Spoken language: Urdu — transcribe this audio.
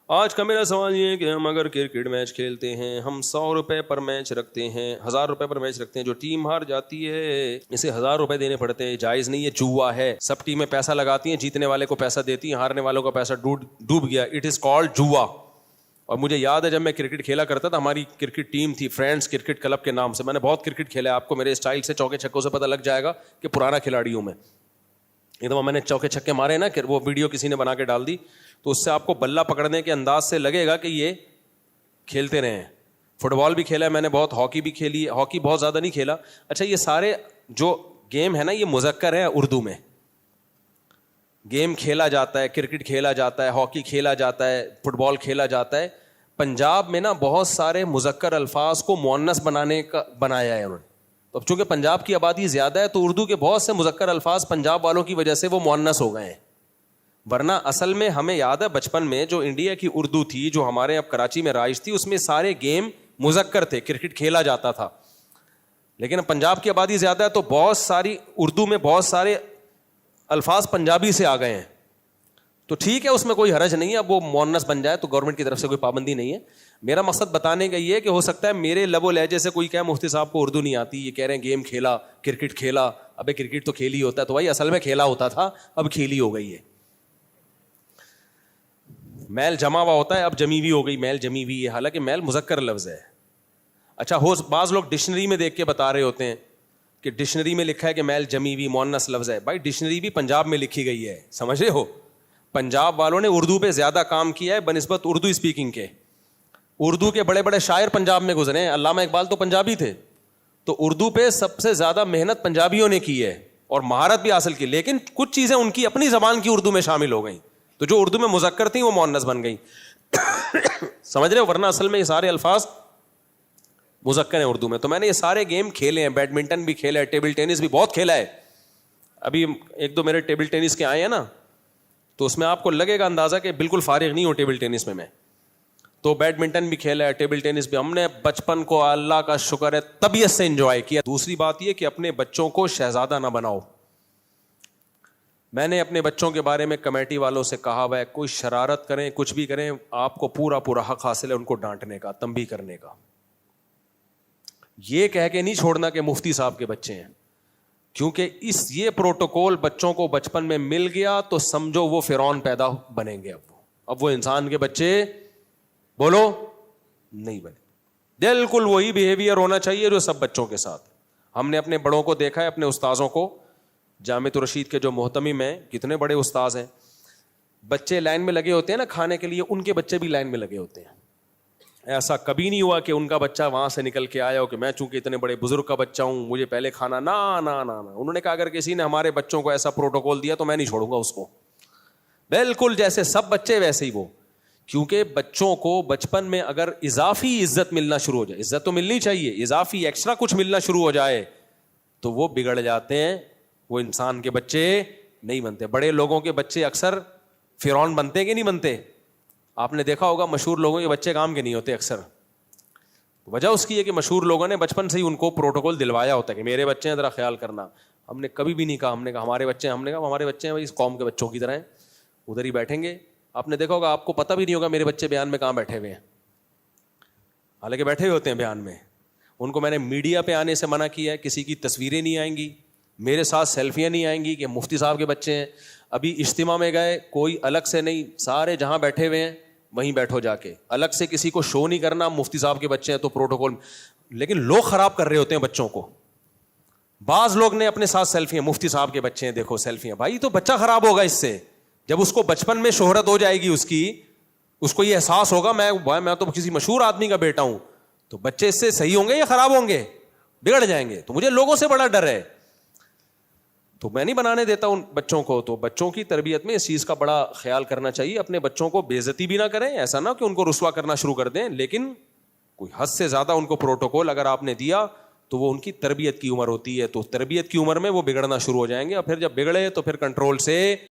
آج کا میرا سوال یہ ہے کہ ہم اگر کرکٹ میچ کھیلتے ہیں, ہم 100 روپے پر میچ رکھتے ہیں, 1000 روپے پر میچ رکھتے ہیں, جو ٹیم ہار جاتی ہے اسے 1000 روپے دینے پڑتے ہیں, جائز نہیں ہے, جوا ہے. سب ٹیمیں پیسہ لگاتی ہیں, جیتنے والے کو پیسہ دیتی ہیں, ہارنے والوں کا پیسہ ڈوب گیا. اٹ از کالڈ جوا. اور مجھے یاد ہے جب میں کرکٹ کھیلا کرتا تھا, ہماری کرکٹ ٹیم تھی فرینڈس کرکٹ کلب کے نام سے. میں نے بہت کرکٹ کھیلا ہے, آپ کو میرے اسٹائل سے, چوکے چھکوں سے پتہ لگ جائے گا کہ پرانا کھلاڑی ہوں میں. ایک دفعہ میں نے چوکے چھکے مارے نا, وہ ویڈیو کسی نے بنا کے ڈال دی, تو اس سے آپ کو بلہ پکڑنے کے انداز سے لگے گا کہ یہ کھیلتے رہے ہیں. فٹ بال بھی کھیلا ہے میں نے بہت, ہاکی بھی کھیلی ہے, ہاکی بہت زیادہ نہیں کھیلا. اچھا یہ سارے جو گیم ہے نا یہ مذکر ہے اردو میں. گیم کھیلا جاتا ہے, کرکٹ کھیلا جاتا ہے, ہاکی کھیلا جاتا ہے, فٹ بال کھیلا جاتا ہے. پنجاب میں نا بہت سارے مذکر الفاظ کو مؤنث بنانے کا بنایا ہے انہوں نے. تو اب چونکہ پنجاب کی آبادی زیادہ ہے تو اردو کے بہت سے مذکر الفاظ پنجاب والوں کی وجہ سے وہ مؤنث ہو گئے ہیں. ورنہ اصل میں ہمیں یاد ہے بچپن میں جو انڈیا کی اردو تھی, جو ہمارے اب کراچی میں رائج تھی, اس میں سارے گیم مذکر تھے, کرکٹ کھیلا جاتا تھا. لیکن اب پنجاب کی آبادی زیادہ ہے تو بہت ساری اردو میں بہت سارے الفاظ پنجابی سے آ گئے ہیں. تو ٹھیک ہے, اس میں کوئی حرج نہیں ہے, اب وہ مؤنث بن جائے تو گورنمنٹ کی طرف سے کوئی پابندی نہیں ہے. میرا مقصد بتانے کا یہ ہے کہ ہو سکتا ہے میرے لب و لہجے سے کوئی کہے مفتی صاحب کو اردو نہیں آتی, یہ کہہ رہے ہیں گیم کھیلا, کرکٹ کھیلا. ابے کرکٹ تو کھیل ہی ہوتا ہے, تو بھائی اصل میں کھیلا ہوتا تھا, اب کھیلی ہو گئی ہے. میل جمع ہوا ہوتا ہے, اب جمی ہوئی ہو گئی, میل جمی ہوئی ہے, حالانکہ میل مذکر لفظ ہے. اچھا بعض لوگ ڈکشنری میں دیکھ کے بتا رہے ہوتے ہیں کہ ڈکشنری میں لکھا ہے کہ میل جمی ہوئی مؤنث لفظ ہے. بھائی ڈکشنری بھی پنجاب میں لکھی گئی ہے, سمجھ رہے ہو. پنجاب والوں نے اردو پہ زیادہ کام کیا ہے بنسبت اردو اسپیکنگ کے. اردو کے بڑے بڑے شاعر پنجاب میں گزرے ہیں, علامہ اقبال تو پنجابی تھے, تو اردو پہ سب سے زیادہ محنت پنجابیوں نے کی ہے اور مہارت بھی حاصل کی. لیکن کچھ چیزیں ان کی اپنی زبان کی اردو میں شامل ہو گئیں, تو جو اردو میں مذکر تھیں وہ مؤنث بن گئیں. سمجھ رہے ہو, ورنہ اصل میں یہ سارے الفاظ مذکر ہیں اردو میں. تو میں نے یہ سارے گیم کھیلے ہیں, بیڈمنٹن بھی کھیلا ہے, ٹیبل ٹینس بھی بہت کھیلا ہے. ابھی 1-2 میرے ٹیبل ٹینس کے آئے ہیں نا, تو اس میں آپ کو لگے گا اندازہ کہ بالکل فارغ نہیں ہوں ٹیبل ٹینس میں. تو بیڈمنٹن بھی کھیلا ہے, ٹیبل ٹینس بھی. ہم نے بچپن کو اللہ کا شکر ہے طبیعت سے انجوائے کیا. دوسری بات یہ کہ اپنے بچوں کو شہزادہ نہ بناؤ. میں نے اپنے بچوں کے بارے میں کمیٹی والوں سے کہا ہوا ہے, کوئی شرارت کریں کچھ بھی کریں, آپ کو پورا حق حاصل ہے ان کو ڈانٹنے کا, تنبیہ کرنے کا. یہ کہہ کے نہیں چھوڑنا کہ مفتی صاحب کے بچے ہیں, کیونکہ یہ پروٹوکول بچوں کو بچپن میں مل گیا تو سمجھو وہ فرعون پیدا بنیں گے. اب وہ انسان کے بچے بولو نہیں بنے. بالکل وہی بیہیویئر ہونا چاہیے جو سب بچوں کے ساتھ. ہم نے اپنے بڑوں کو دیکھا ہے, اپنے استاذوں کو, جامعۃ الرشید کے جو محتمم ہیں, کتنے بڑے استاذ ہیں, بچے لائن میں لگے ہوتے ہیں نا کھانے کے لیے, ان کے بچے بھی لائن میں لگے ہوتے ہیں. ایسا کبھی نہیں ہوا کہ ان کا بچہ وہاں سے نکل کے آیا ہو کہ میں چونکہ اتنے بڑے بزرگ کا بچہ ہوں مجھے پہلے کھانا. نا نا نا نا, انہوں نے کہا اگر کسی نے ہمارے بچوں کو ایسا پروٹوکول دیا تو میں نہیں چھوڑوں گا اس کو. بالکل جیسے سب بچے ویسے ہی وہ. کیونکہ بچوں کو بچپن میں اگر اضافی عزت ملنا شروع ہو جائے, عزت تو ملنی چاہیے, اضافی ایکسٹرا کچھ ملنا شروع ہو جائے تو وہ بگڑ جاتے ہیں, وہ انسان کے بچے نہیں بنتے. بڑے لوگوں کے بچے اکثر فرعون بنتے ہیں کہ نہیں بنتے؟ آپ نے دیکھا ہوگا مشہور لوگوں کے بچے کام کے نہیں ہوتے اکثر. وجہ اس کی ہے کہ مشہور لوگوں نے بچپن سے ہی ان کو پروٹوکول دلوایا ہوتا ہے کہ میرے بچے ہیں ذرا خیال کرنا. ہم نے کبھی بھی نہیں کہا, ہم نے کہا ہمارے بچے ہیں, ہم نے کہا ہمارے بچے ہیں اس قوم کے بچوں کی طرح ہیں, ادھر ہی بیٹھیں گے. آپ نے دیکھا ہوگا, آپ کو پتہ بھی نہیں ہوگا میرے بچے بیان میں کہاں بیٹھے ہوئے ہیں, حالانکہ بیٹھے ہوئے ہوتے ہیں بیان میں. ان کو میں نے میڈیا پہ آنے سے منع کیا ہے, کسی کی تصویریں نہیں آئیں گی, میرے ساتھ سیلفیاں نہیں آئیں گی کہ مفتی صاحب کے بچے ہیں. ابھی اجتماع میں گئے, کوئی الگ سے نہیں, سارے جہاں بیٹھے ہوئے ہیں وہیں بیٹھو جا کے, الگ سے کسی کو شو نہیں کرنا مفتی صاحب کے بچے ہیں تو پروٹوکول. لیکن لوگ خراب کر رہے ہوتے ہیں بچوں کو. بعض لوگ نے اپنے ساتھ سیلفیاں, مفتی صاحب کے بچے ہیں دیکھو سیلفیاں. بھائی تو بچہ خراب ہوگا اس سے. جب اس کو بچپن میں شہرت ہو جائے گی اس کو یہ احساس ہوگا میں تو کسی مشہور آدمی کا بیٹا ہوں, تو بچے اس سے صحیح ہوں گے یا خراب ہوں گے؟ بگڑ جائیں گے. تو مجھے لوگوں سے بڑا ڈر ہے, تو میں نہیں بنانے دیتا ان بچوں کو. تو بچوں کی تربیت میں اس چیز کا بڑا خیال کرنا چاہیے. اپنے بچوں کو بے عزتی بھی نہ کریں, ایسا نہ کہ ان کو رسوا کرنا شروع کر دیں, لیکن کوئی حد سے زیادہ ان کو پروٹوکول اگر آپ نے دیا تو وہ ان کی تربیت کی عمر ہوتی ہے, تو تربیت کی عمر میں وہ بگڑنا شروع ہو جائیں گے, اور پھر جب بگڑے تو پھر کنٹرول سے